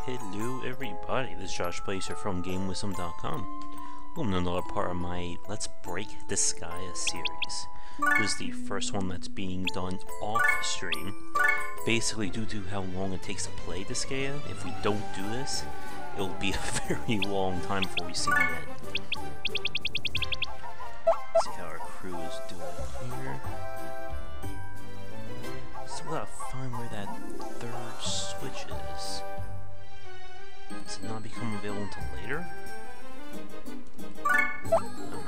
Hello everybody, this is Josh Bycer from GameWisdom.com. Welcome to another part of my Let's Break Disgaea series. This is the first one that's being done off stream. Basically, due to how long it takes to play Disgaea, if we don't do this, it will be a very long time before we see the end. Let's see how our crew is doing here. Still gotta find where that third switch is. Does it not become available until later? I don't know.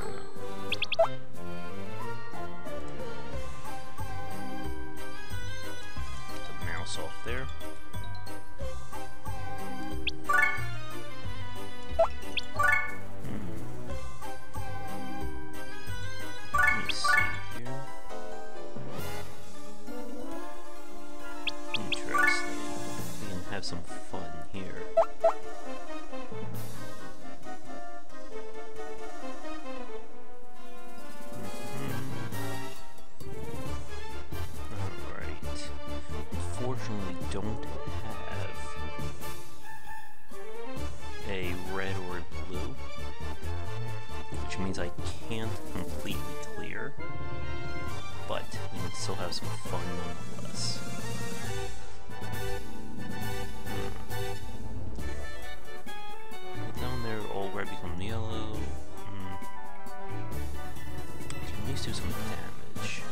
Get the mouse off there. Let me see here. Interesting. We can have some fun here. Unfortunately, we don't have a red or a blue, which means I can't completely clear, but we can still have some fun nonetheless. Down there, all red becomes yellow. Can at least do some damage.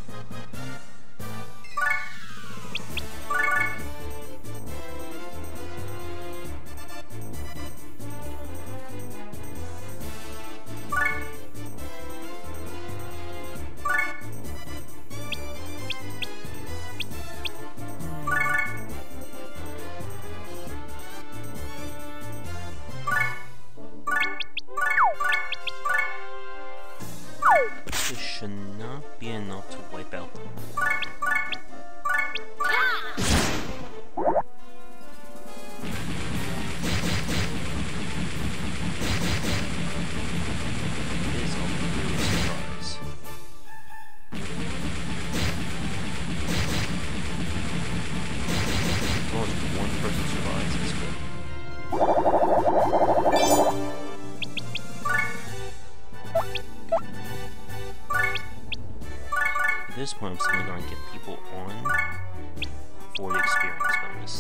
This should not be enough to wipe out the board. It is a real surprise. As long as one person survives, it's good. At this point, I'm simply going to get people on for the experience bonus.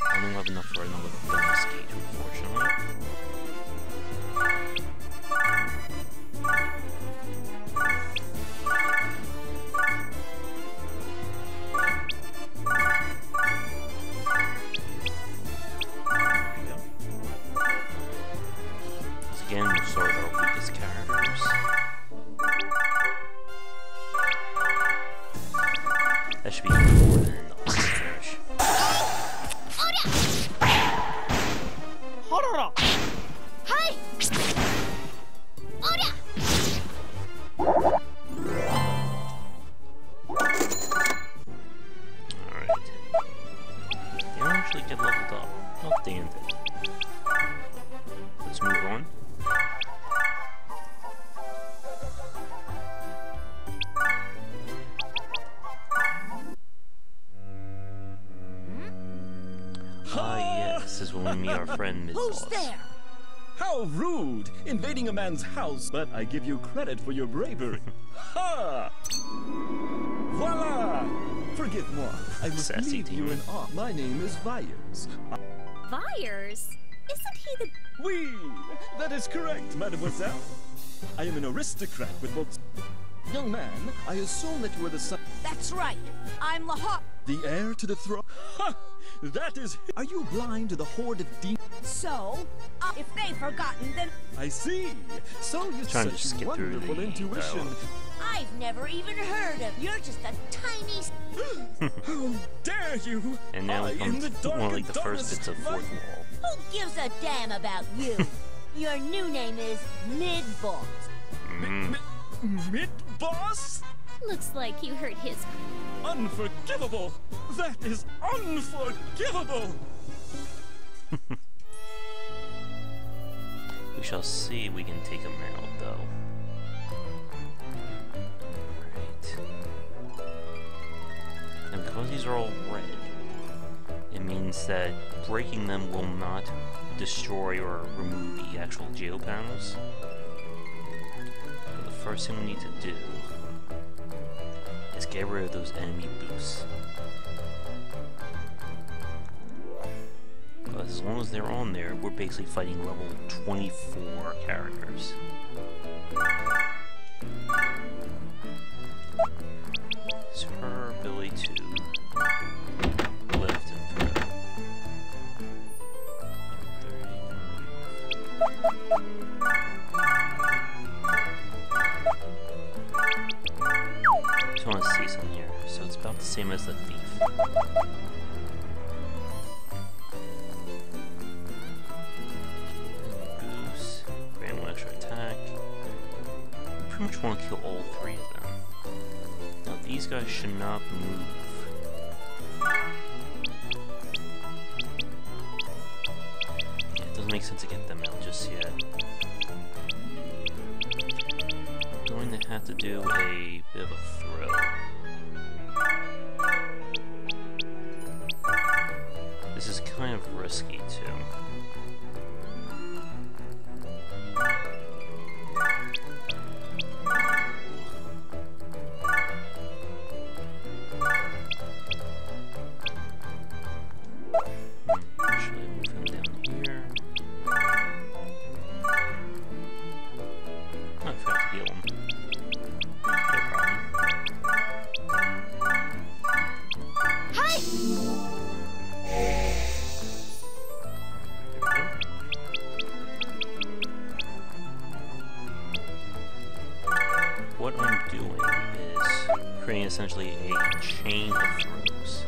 I don't have enough for another bonus gauge, unfortunately. Again, we'll start with our weakest characters. That should be more than enough to finish. Alright. They don't actually get leveled up. Oh, damn it. Let's move on. This is when we meet our friend Mid-Boss. Who's there? How rude! Invading a man's house, but I give you credit for your bravery. Ha! Voila! Forgive moi, I must Sassy leave you demon. in awe. My name is Byers. Byers? Isn't he the... Oui! That is correct, mademoiselle. I am an aristocrat with both... Young man, I assume that you are the son... That's right. I'm Lahar. The heir to the throne? Ha! That is... Are you blind to the horde of demons? So, if they've forgotten, then... I see. So you Trying to such skip through wonderful the intuition. dialogue. I've never even heard of... You're just a tiny... How dare you! And now I we am come the to one of like the darkest first bits of light. fourth wall. Who gives a damn about you? Your new name is Mid-Boss. Mid-boss? Looks like you hurt his... Unforgivable! That is unforgivable! We shall see if we can take him out, though. Alright. And because because these are all red, it means that breaking them will not destroy or remove the actual geo panels. So the first thing we need to do is get rid of those enemy boosts. Because as long as they're on there, we're basically fighting level 24 characters. So her ability to lift and throw. Just want to see something here. So it's about the same as the thief. Boost, random extra attack. We pretty much want to kill all three of them. Now these guys should not move. Yeah, it doesn't make sense to get them out just yet. I'm going to have to do a bit of a throw. This is kind of risky too. Actually, move him down here. Oh, I forgot to heal him. No problem. Hi! What I'm doing is creating essentially a chain of throws.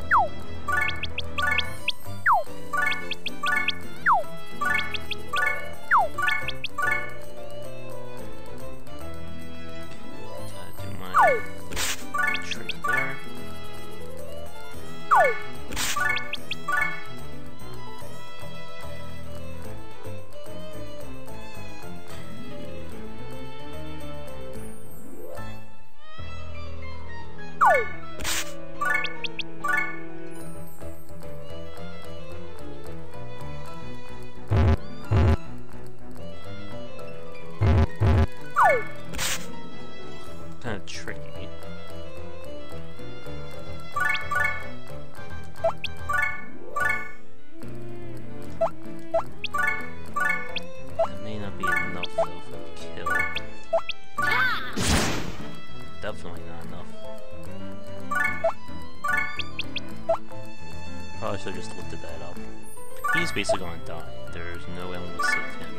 Do my trick there. Kind of tricky. That may not be enough though for the kill. Definitely not enough. Probably should have just lifted that up. He's basically gonna die. There's no way I'm gonna save him.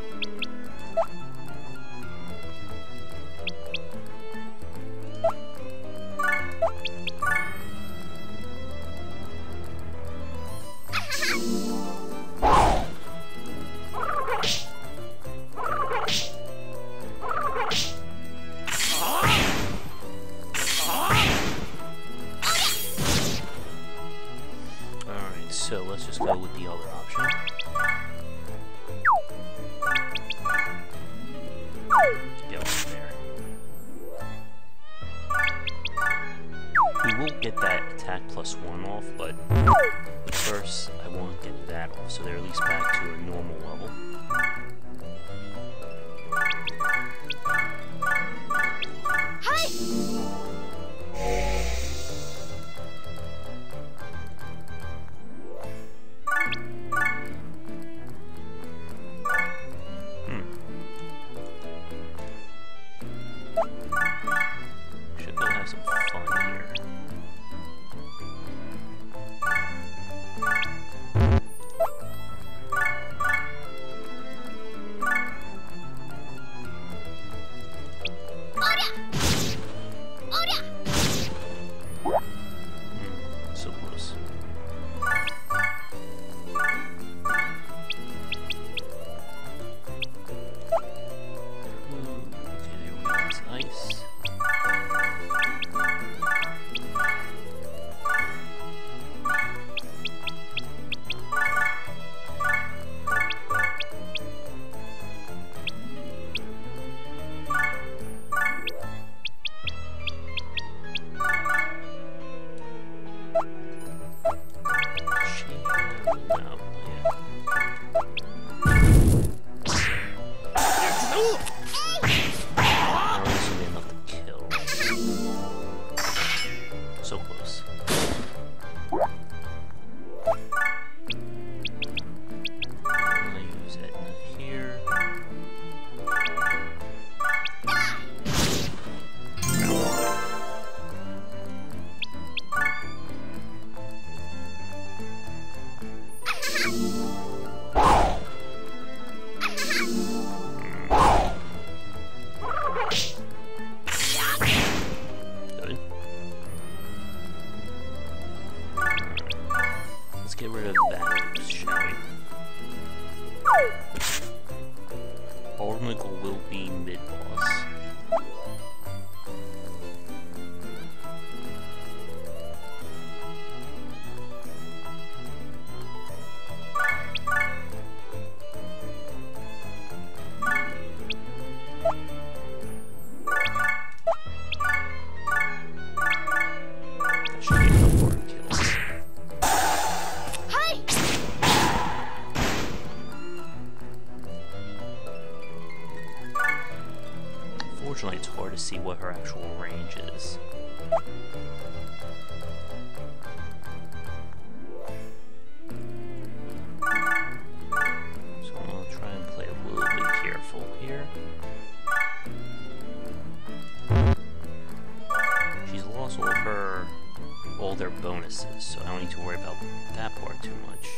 Alright, so let's just go with the other option. Get over there. We will get that attack +1 off, but first I want to get that off so they're at least back to a normal level. Hi! Should go have some fun here. So close. Okay, there we go. It's ice. No, yeah. That was gonna be enough to kill. So close. I'm gonna use Edna here. Good. Let's get rid of that, shall we? Ultimate goal will be mid-boss. That should be enough for kills. Fortunately, it's hard to see what her actual range is. So I'm gonna try and play a little bit careful here. She's lost all their bonuses, so I don't need to worry about that part too much.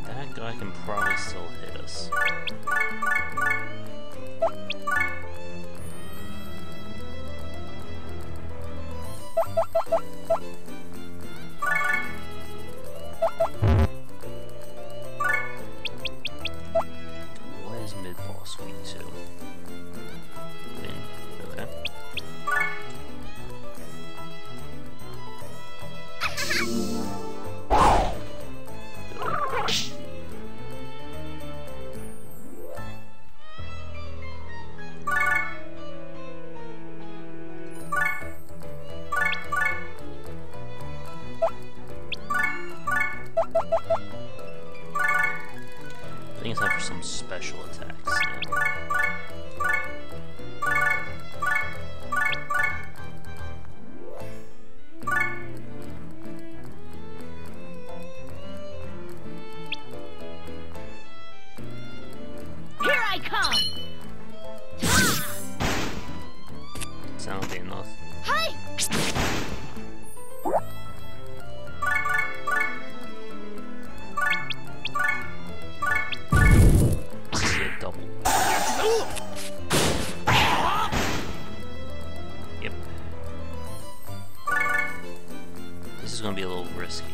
That guy can probably still hit us. What is mid-boss week 2? Okay. I think it's time for some special attacks now. Here I come! Sound enough. Hi! Get double. Yep. This is gonna be a little risky.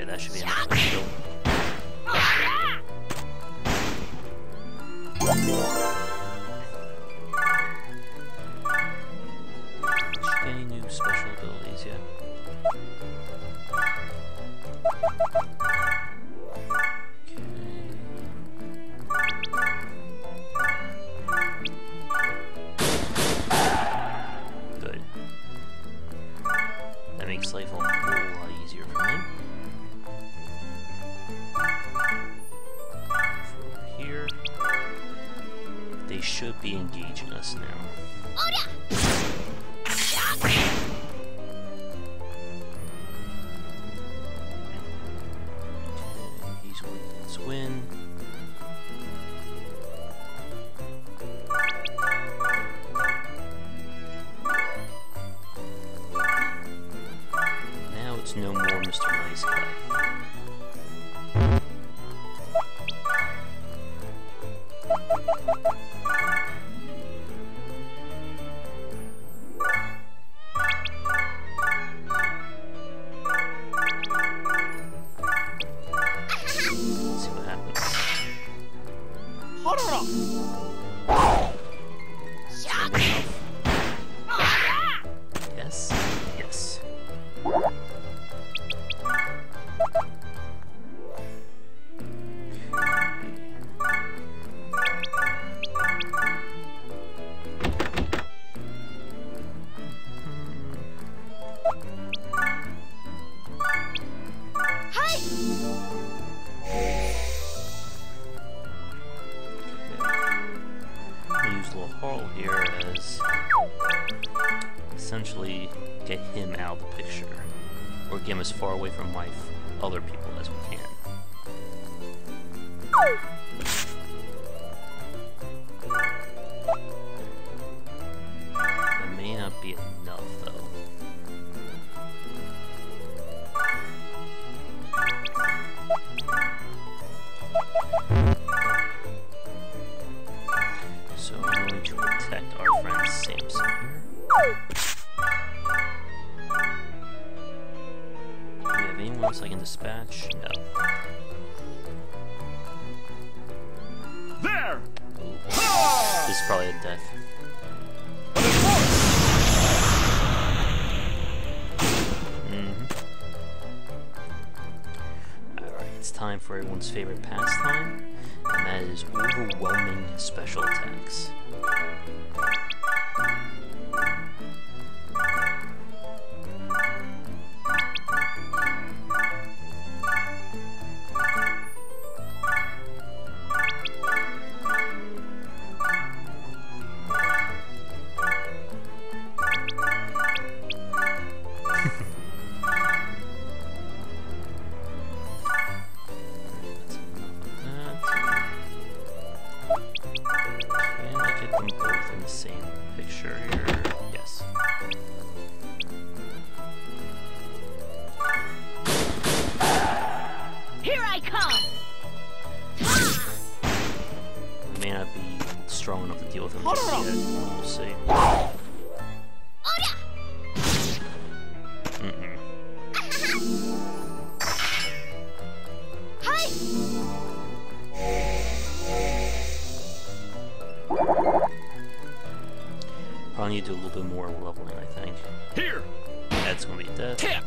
That should be enough to kill. Any new special abilities yet? Good. That makes life a whole lot easier for me. Here, they should be engaging us now. Okay, he's weak to win. Now it's no more Mr. Nice Guy. I'll use Little Harl here as essentially get him out of the picture, or get him as far away from my other people as we can. That may not be enough, though. So I'm going to protect our friend Samson here. Do we have anyone else I can dispatch? No. There! Ooh. This is probably a death. Alright, it's time for everyone's favorite pastime, and that is overwhelming special attacks. Strong enough to deal with him just yet. We'll see. Probably need to do a little bit more leveling, I think. Here! That's gonna be death. Tap!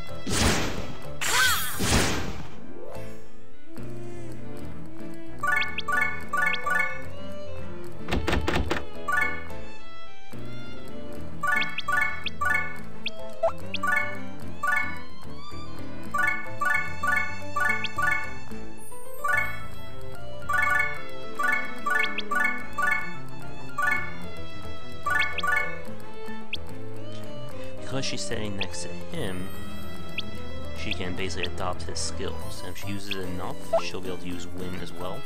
Because she's standing next to him, she can basically adopt his skills, and if she uses it enough, she'll be able to use Wind as well.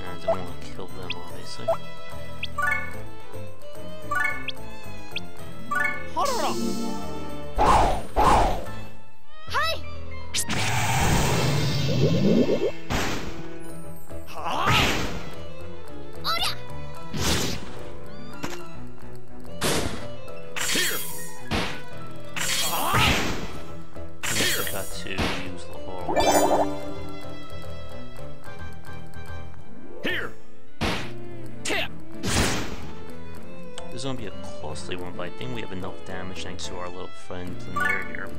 I don't want to kill them, obviously. This is going to be a costly one, but I think we have enough damage thanks to our little friend Lanier here.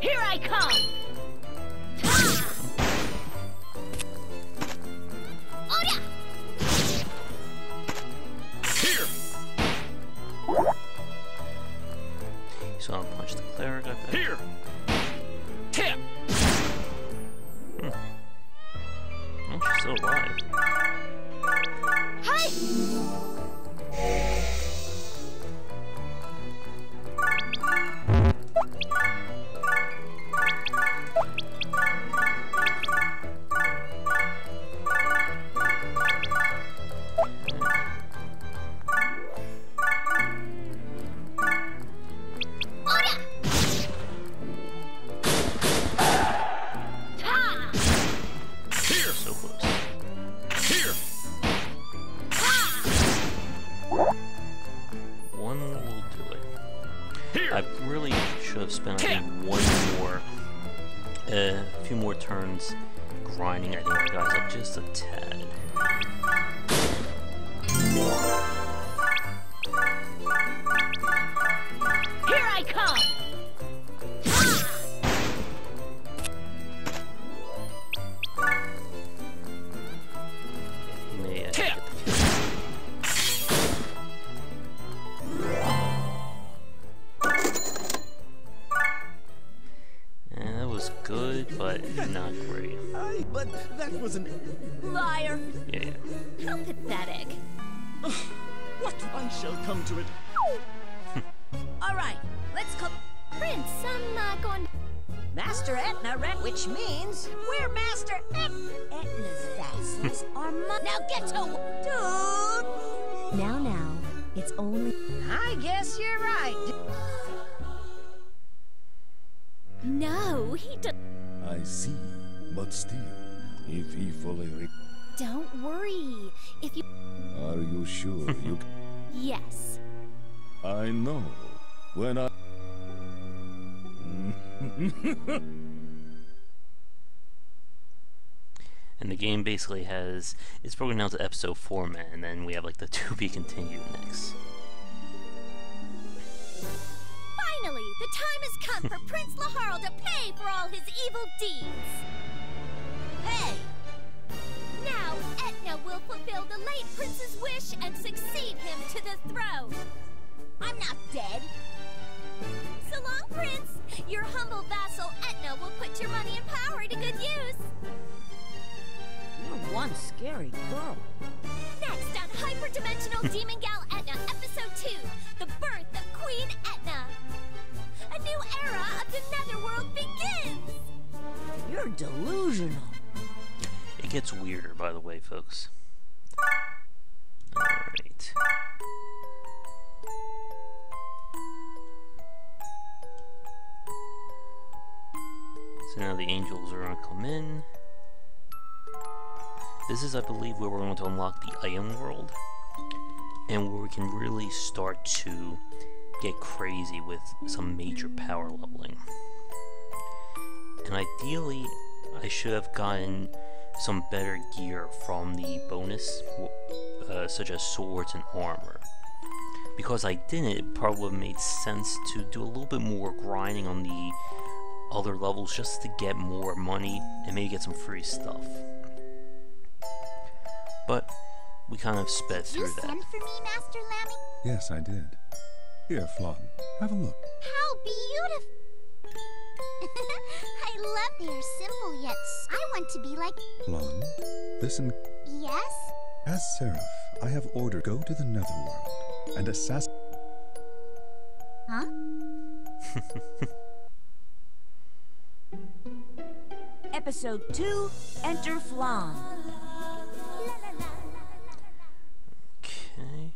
Here I come! Here! So I'll punch the cleric, I bet. Here! Tap! Oh, she's still alive. Hi! So close. Here! have spent, I think, a few more turns grinding, I think, our guys up just a tad. Here I come! And that was good, but not great. But that was an... Liar! Yeah. How pathetic. What? I shall come to it. Alright, let's go. Prince, I'm not going. Master Etna which means we're Master Etna's vassals are now get to... Dude! Now, it's only... I guess you're right. No, he does. I see, but still, if he fully Don't worry. If you. are you sure you Yes. I know. When I... And the game basically has, it's broken down to episode format, and then we have like the to be continued next. Finally, the time has come for Prince Laharl to pay for all his evil deeds. Hey! Now, Etna will fulfill the late prince's wish and succeed him to the throne. I'm not dead. So long, Prince. Your humble vassal Etna will put your money and power to good use. You're one scary girl. Next on Hyperdimensional Demon Gal Etna, Episode 2, The Birth of Queen Etna. A new era of the Netherworld begins! You're delusional. It gets weirder, by the way, folks. Alright. So now the angels are gonna come in. This is, I believe, where we're going to unlock the item world, and where we can really start to get crazy with some major power leveling. And ideally, I should have gotten some better gear from the bonus, such as swords and armor. Because I didn't, it probably would have made sense to do a little bit more grinding on the other levels just to get more money and maybe get some free stuff. But we kind of sped through that. You sent for me, Master Lammy? Yes, I did. Here, Flon, have a look. How beautiful! I love they are simple yet. I want to be like... Flon, listen. Yes? As Seraph, I have ordered go to the Netherworld and assassinate... Huh? Episode 2, Enter Flan. Okay.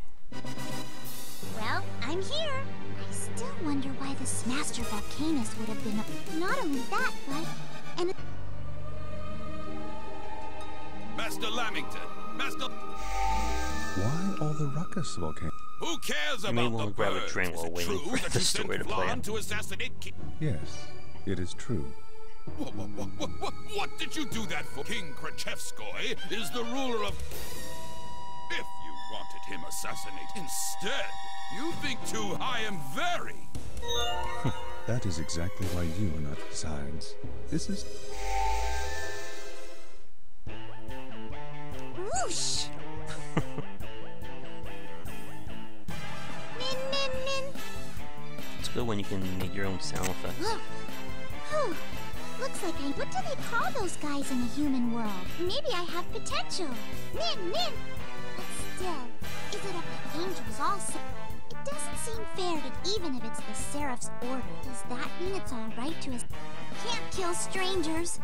Well, I'm here. I still wonder why this Master Volcanus would have been... Not only that, but... And... Master Lamington! Master... Why all the ruckus, Volcano? Who cares You may about want the to grab a birds? drink Is while it waiting true for that the you story sent to play Flan out. to assassinate King... Yes, it is true. What did you do that for? King Krachevskoy is the ruler of... If you wanted him assassinated instead, you think too high and very. That is exactly why you are not besides. This is... Whoosh! Nin, nin, nin. It's good when you can make your own sound effects. Look. Whew. Looks like I... What do they call those guys in the human world? Maybe I have potential. Nin, nin. But still, is it up to angels also? It doesn't seem fair that even if it's the Seraph's order, does that mean it's all right to... Can't kill strangers.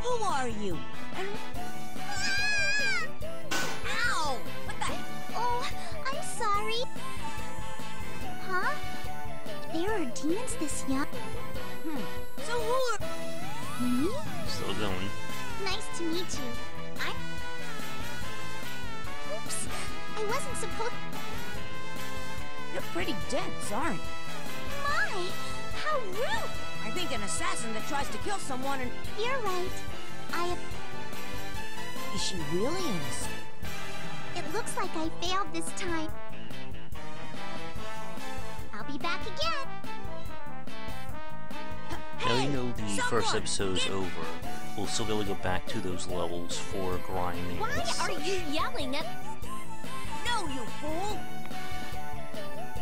Who are you? And... Ow! What the heck? Oh, I'm sorry. Huh? There are demons this young. So who are... Me? Still going. Nice to meet you. Oops. I wasn't supposed... You're pretty dense, aren't you? My, how rude! I think an assassin that tries to kill someone and... You're right. Is she really innocent? It looks like I failed this time. I'll be back again. Now you know the first episode's over. We'll still be able to go back to those levels for grinding. Why are you yelling at... No, you fool!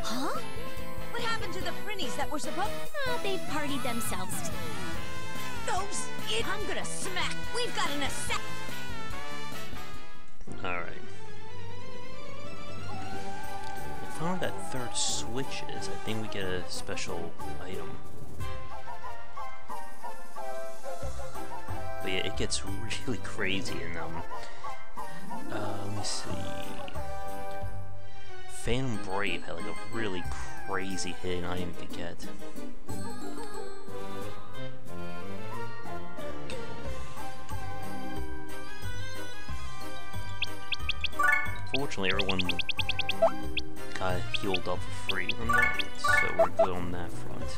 Huh? What happened to the Frinnies that were supposed... They've partied themselves. Those I'm gonna smack! We've got an assassin! Alright. I found that third switch is. I think we get a special item. But yeah, it gets really crazy in them. Let me see. Phantom Brave had like a really crazy hidden item you could get. Fortunately, everyone got healed up for free from that, so we're good on that front.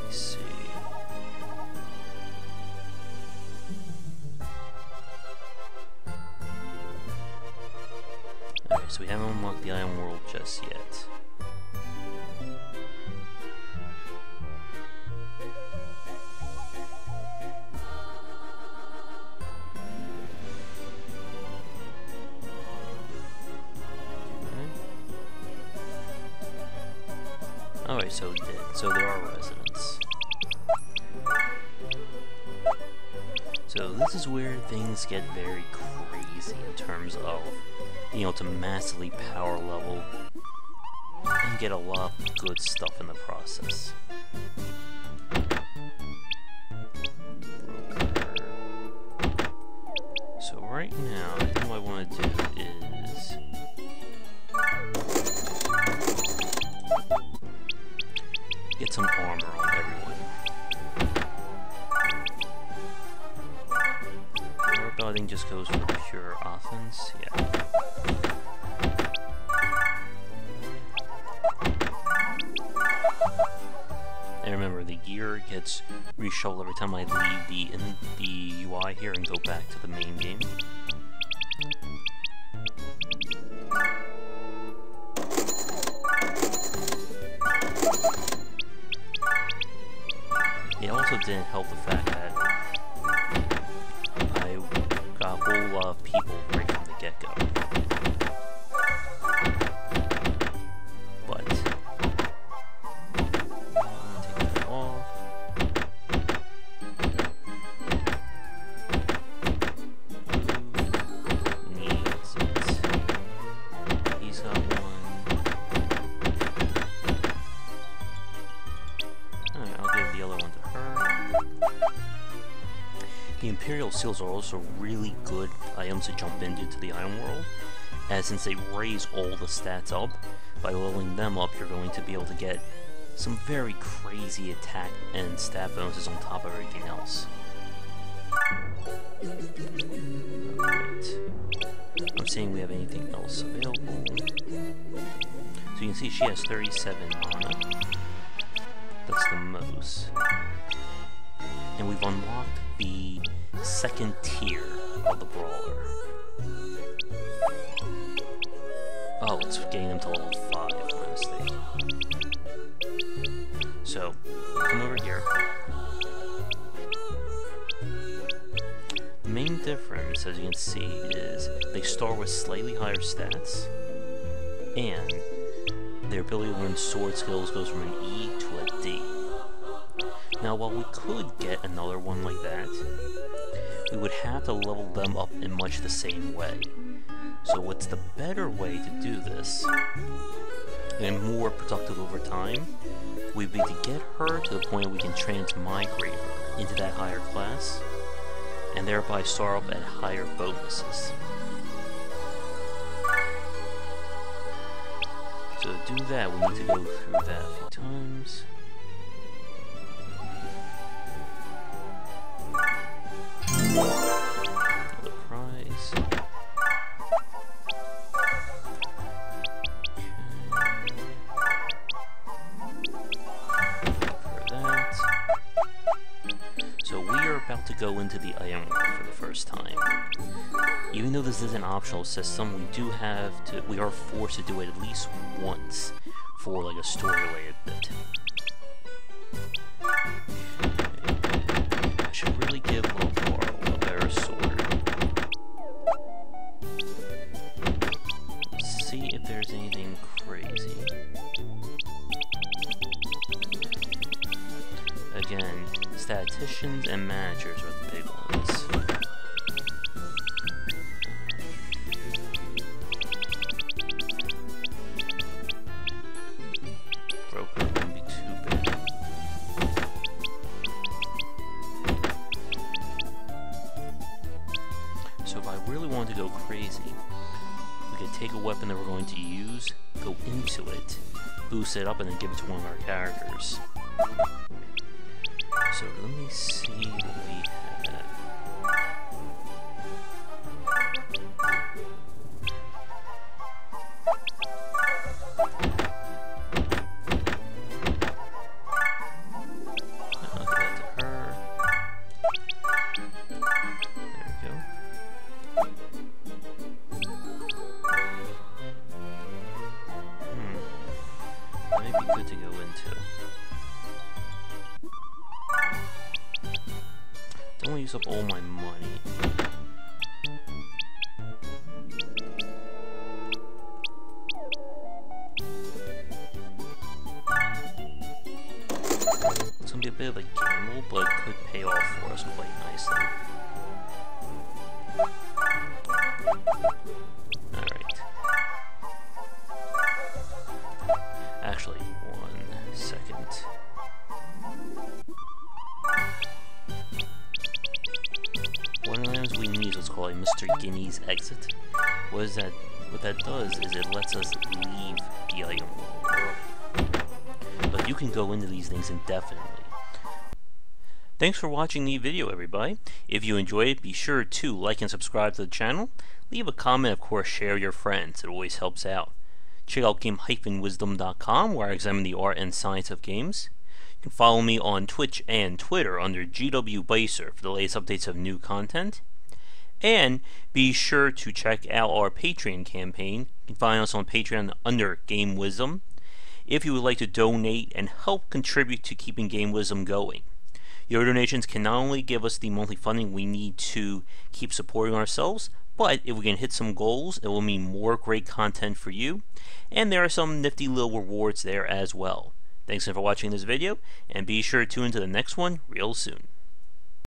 Let's see. Alright, so we haven't unlocked the Iron World just yet. Alright, so there are residents. So this is where things get very crazy in terms of being able to massively power level and get a lot of good stuff in the process. So right now, I think what I want to do is get some armor on everyone. Our building just goes for pure offense, yeah. And remember, the gear gets reshuffled every time I leave the UI here and go back to the main game. It also didn't help the fact that I got a whole lot of people right from the get-go. But take that off. Needs it. He's got one. Alright, I'll give the other one to her. The Imperial Seals are also really good items to jump into the Iron World, as since they raise all the stats up, by leveling them up you're going to be able to get some very crazy attack and stat bonuses on top of everything else. Alright. I'm seeing we have anything else available. So you can see she has 37 mana. That's the most. And we've unlocked the second tier of the Brawler. Oh, it's getting them to level 5, my mistake. So, come over here. The main difference, as you can see, is they start with slightly higher stats, and their ability to learn sword skills goes from an E to a D. Now, while we could get another one like that, we would have to level them up in much the same way. So what's the better way to do this, and more productive over time, would be to get her to the point where we can transmigrate her into that higher class, and thereby start off at higher bonuses. So to do that, we need to go through that a few times. go into the item world for the first time. Even though this is an optional system, we are forced to do it at least once for like a story-related bit. I should really give Loparo a better sword. Let's see if there's anything crazy. Again, statisticians and managers are the big ones. Broker wouldn't be too bad. So if I really wanted to go crazy, we could take a weapon that we're going to use, go into it, boost it up, and then give it to one of our characters. So let me see what we have. I'll give that to her. There we go. Might be good to go into. Don't want to use up all my money. It's gonna be a bit of a gamble, but it could pay off for us quite nicely. Alright. Actually, 1 second. One of the items we need is what's called a Mr. Guinea's Exit. What that does is it lets us leave the item world. But you can go into these things indefinitely. Thanks for watching the video, everybody. If you enjoyed it, be sure to like and subscribe to the channel. Leave a comment, of course, share with your friends. It always helps out. Check out game-wisdom.com, where I examine the art and science of games. You can follow me on Twitch and Twitter under GW Bycer for the latest updates of new content. And be sure to check out our Patreon campaign. You can find us on Patreon under Game Wisdom if you would like to donate and help contribute to keeping Game Wisdom going. Your donations can not only give us the monthly funding we need to keep supporting ourselves, but if we can hit some goals, it will mean more great content for you, and there are some nifty little rewards there as well. Thanks for watching this video, and be sure to tune into the next one real soon.